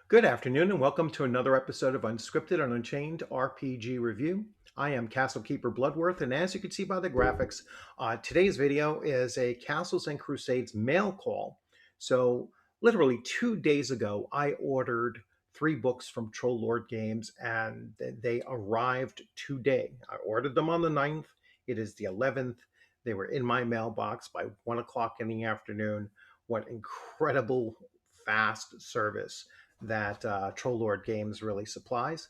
Good afternoon, and welcome to another episode of Unscripted and Unchained RPG Review. I am Castle Keeper Bloodworth, and as you can see by the graphics, today's video is a Castles and Crusades mail call. So, literally 2 days ago, I ordered 3 books from Troll Lord Games, and they arrived today. I ordered them on the 9th. It is the 11th. They were in my mailbox by 1 o'clock in the afternoon. What incredible fast service that Troll Lord Games really supplies.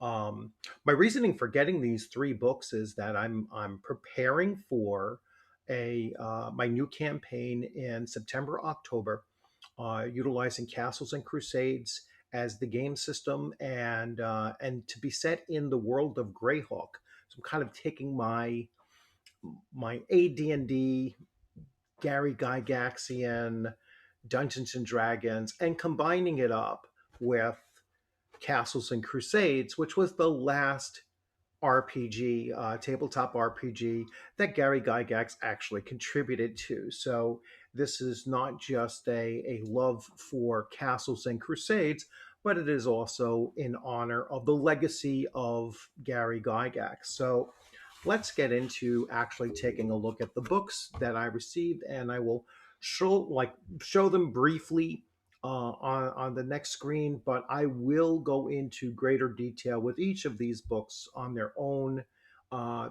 My reasoning for getting these 3 books is that I'm preparing for a my new campaign in September October, utilizing Castles and Crusades as the game system and to be set in the world of Greyhawk. So I'm kind of taking my AD&D Gary Gygaxian Dungeons and Dragons and combining it up with Castles and Crusades, which was the last RPG, tabletop RPG that Gary Gygax actually contributed to. So this is not just a love for Castles and Crusades, but it is also in honor of the legacy of Gary Gygax. So let's get into actually taking a look at the books that I received, and I will show them briefly on the next screen, but I will go into greater detail with each of these books on their own,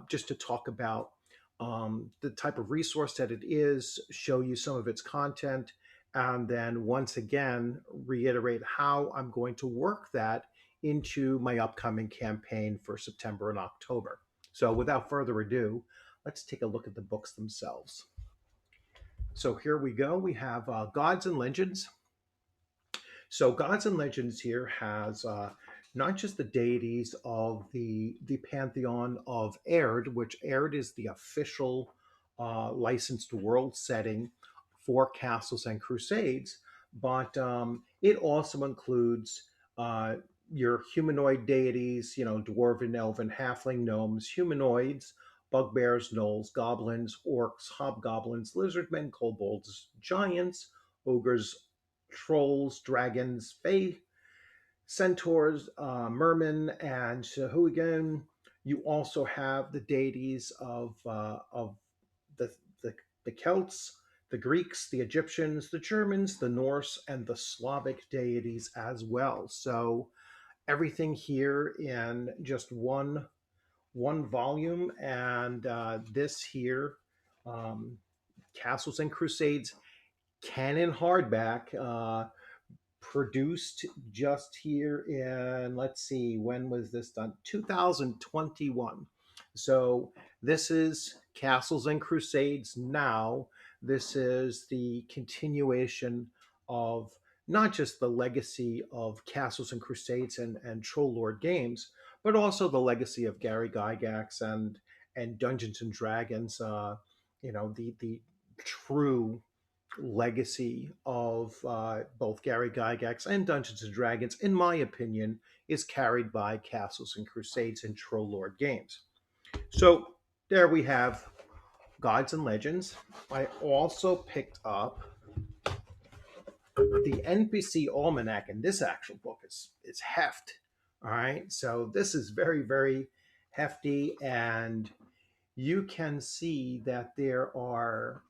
just to talk about the type of resource that it is, show you some of its content, and then once again reiterate how I'm going to work that into my upcoming campaign for September and October. So without further ado, let's take a look at the books themselves. So here we go. We have Gods and Legends. So Gods and Legends here has not just the deities of the pantheon of Erd, which Erd is the official licensed world setting for Castles and Crusades, but it also includes your humanoid deities, dwarven, elven, halfling, gnomes, humanoids, bugbears, gnolls, goblins, orcs, hobgoblins, lizardmen, kobolds, giants, ogres, trolls, dragons, fae, centaurs, mermen, and Shahuigan. You also have the deities of the, the the Celts, the Greeks, the Egyptians, the Germans, the Norse, and the Slavic deities as well. So everything here in just one volume, and this here, um, Castles and Crusades canon hardback, produced just here in, let's see, when was this done? 2021. So this is Castles and Crusades now. This is the continuation of not just the legacy of Castles and Crusades and Troll Lord Games, but also the legacy of Gary Gygax and Dungeons and Dragons. The true legacy of both Gary Gygax and Dungeons and Dragons, in my opinion, is carried by Castles and Crusades and Troll Lord Games. So there we have Gods and Legends. I also picked up the NPC Almanac, and this actual book is heft. All right, so this is very, very hefty, and you can see that there are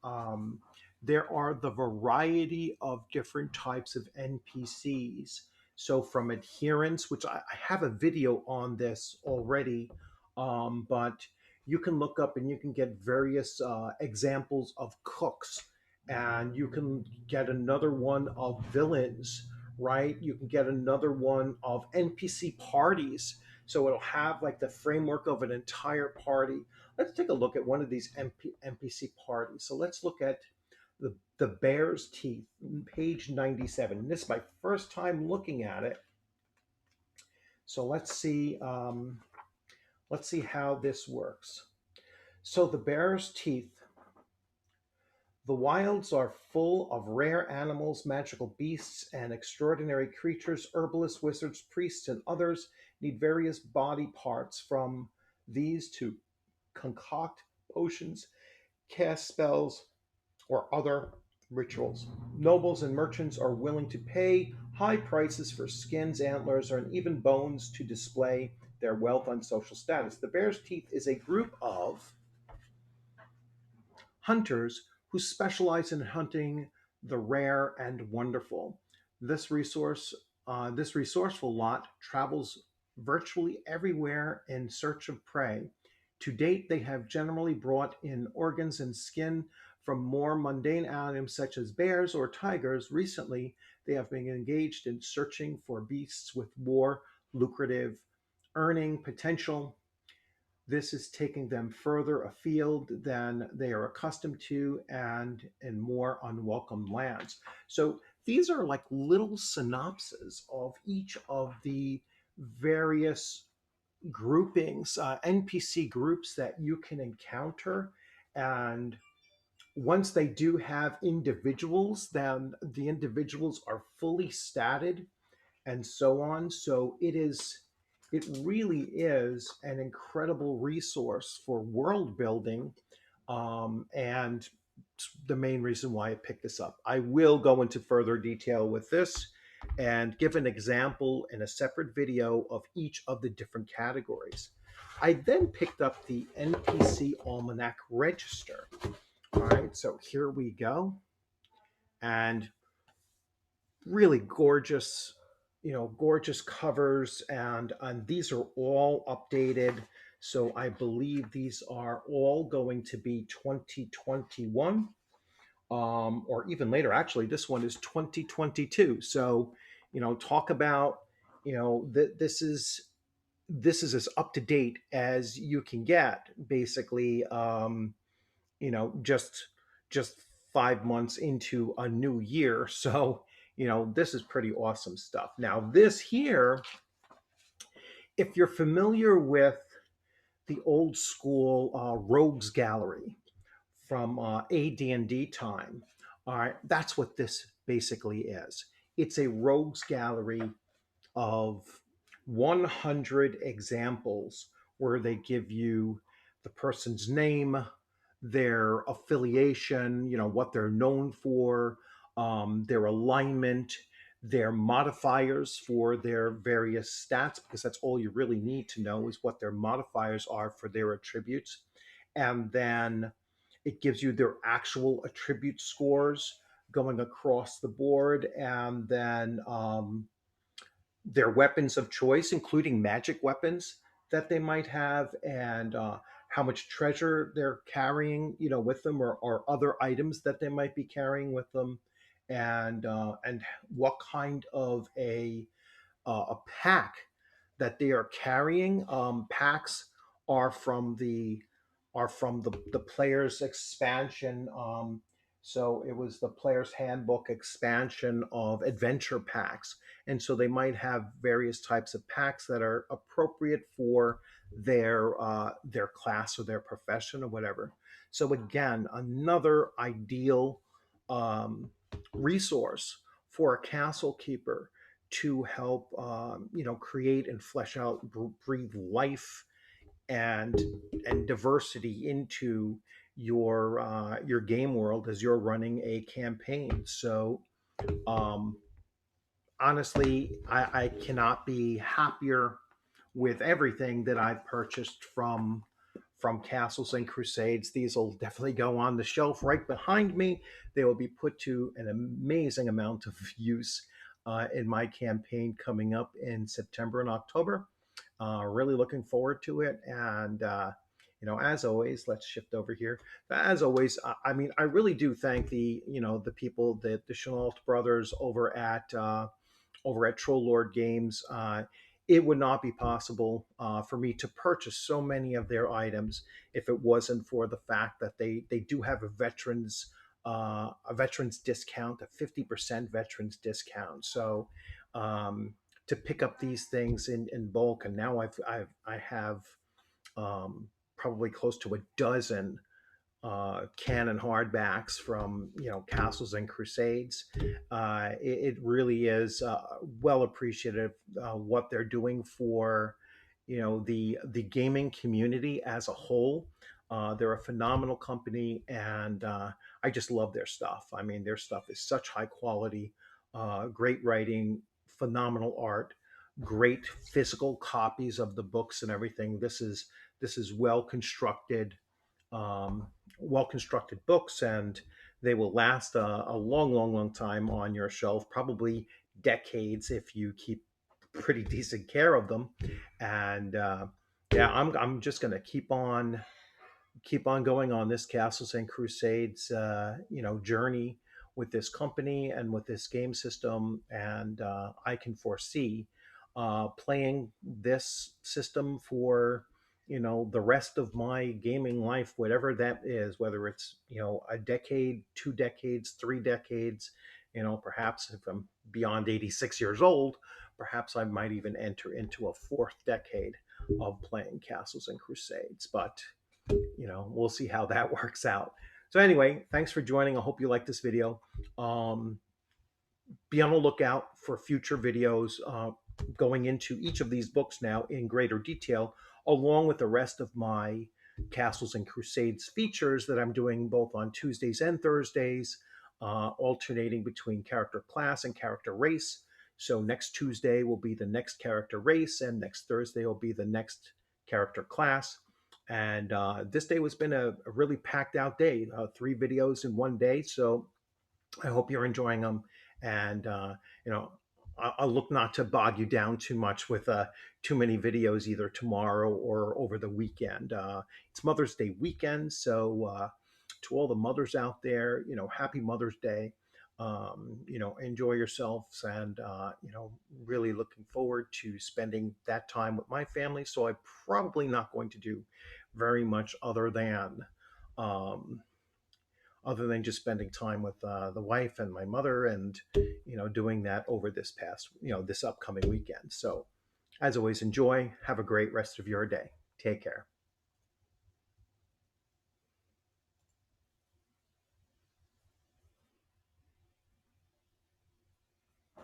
the variety of different types of NPCs. So from adherence, which I have a video on this already, but you can look up and you can get various examples of cooks, and you can get another one of villains, right? You can get another one of NPC parties. So it'll have like the framework of an entire party. Let's take a look at one of these NPC parties. So let's look at the Bear's Teeth, page 97. And this is my first time looking at it. So let's see how this works. So the Bear's Teeth. The wilds are full of rare animals, magical beasts, and extraordinary creatures. Herbalists, wizards, priests, and others need various body parts from these to concoct potions, cast spells, or other rituals. Nobles and merchants are willing to pay high prices for skins, antlers, or even bones to display their wealth and social status. The Bear's Teeth is a group of hunters who specialize in hunting the rare and wonderful. This this resourceful lot travels virtually everywhere in search of prey. To date, they have generally brought in organs and skin from more mundane animals such as bears or tigers. Recently, they have been engaged in searching for beasts with more lucrative earning potential. This is taking them further afield than they are accustomed to and in more unwelcome lands. So these are like little synopses of each of the various groupings, NPC groups that you can encounter. And once they do have individuals, then the individuals are fully statted and so on. So it really is an incredible resource for world building, and the main reason why I picked this up. I will go into further detail with this and give an example in a separate video of each of the different categories. I then picked up the NPC Almanac Register. All right, so here we go. And really gorgeous, gorgeous covers, and these are all updated. So I believe these are all going to be 2021, or even later. Actually, this one is 2022. So, talk about, this is as up to date as you can get, basically. Just 5 months into a new year. So, this is pretty awesome stuff. Now, this here, if you're familiar with the old school Rogues Gallery from AD&D time, all right, that's what this basically is. It's a Rogues Gallery of 100 examples where they give you the person's name, their affiliation, what they're known for, their alignment, their modifiers for their various stats, because that's all you really need to know is what their modifiers are for their attributes. And then it gives you their actual attribute scores going across the board. And then their weapons of choice, including magic weapons that they might have, and how much treasure they're carrying, with them, or other items that they might be carrying with them, and what kind of a pack that they are carrying. Packs are from the the player's expansion. So it was the player's handbook expansion of adventure packs, and so they might have various types of packs that are appropriate for their class or their profession or whatever. So again, another ideal resource for a castle keeper to help, create and flesh out, breathe life and diversity into your game world as you're running a campaign. So um, honestly, I cannot be happier with everything that I've purchased from Castles and Crusades. These will definitely go on the shelf right behind me. They will be put to an amazing amount of use in my campaign coming up in September and October. Really looking forward to it. And, as always, let's shift over here. As always, I mean, I really do thank the people, the Chenault brothers over at Troll Lord Games. It would not be possible for me to purchase so many of their items if it wasn't for the fact that they do have a veterans discount, a 50% veterans discount. So to pick up these things in bulk, and now I have probably close to a dozen canon hardbacks from Castles and Crusades. It really is well appreciative what they're doing for the gaming community as a whole. They're a phenomenal company, and I just love their stuff. I mean, their stuff is such high quality, great writing, phenomenal art, great physical copies of the books and everything. This is um, well constructed books, and they will last a long, long, long time on your shelf, probably decades if you keep pretty decent care of them. And yeah, I'm just gonna keep on going on this Castles and Crusades, journey with this company and with this game system, and I can foresee playing this system for the rest of my gaming life, whatever that is, whether it's a decade, 2 decades, 3 decades. Perhaps if I'm beyond 86 years old, perhaps I might even enter into a fourth decade of playing Castles and Crusades. But we'll see how that works out. So anyway, thanks for joining. I hope you like this video. Um, be on the lookout for future videos going into each of these books now in greater detail, along with the rest of my Castles and Crusades features that I'm doing both on Tuesdays and Thursdays, alternating between character class and character race. So next Tuesday will be the next character race, and next Thursday will be the next character class. And this day has been a really packed out day, 3 videos in one day. So I hope you're enjoying them. And, I'll look not to bog you down too much with too many videos either tomorrow or over the weekend. It's Mother's Day weekend. So, to all the mothers out there, happy Mother's Day. Enjoy yourselves, and, really looking forward to spending that time with my family. So I'm probably not going to do very much um, other than just spending time with the wife and my mother, and doing that over this upcoming weekend. So as always, enjoy. Have a great rest of your day. Take care.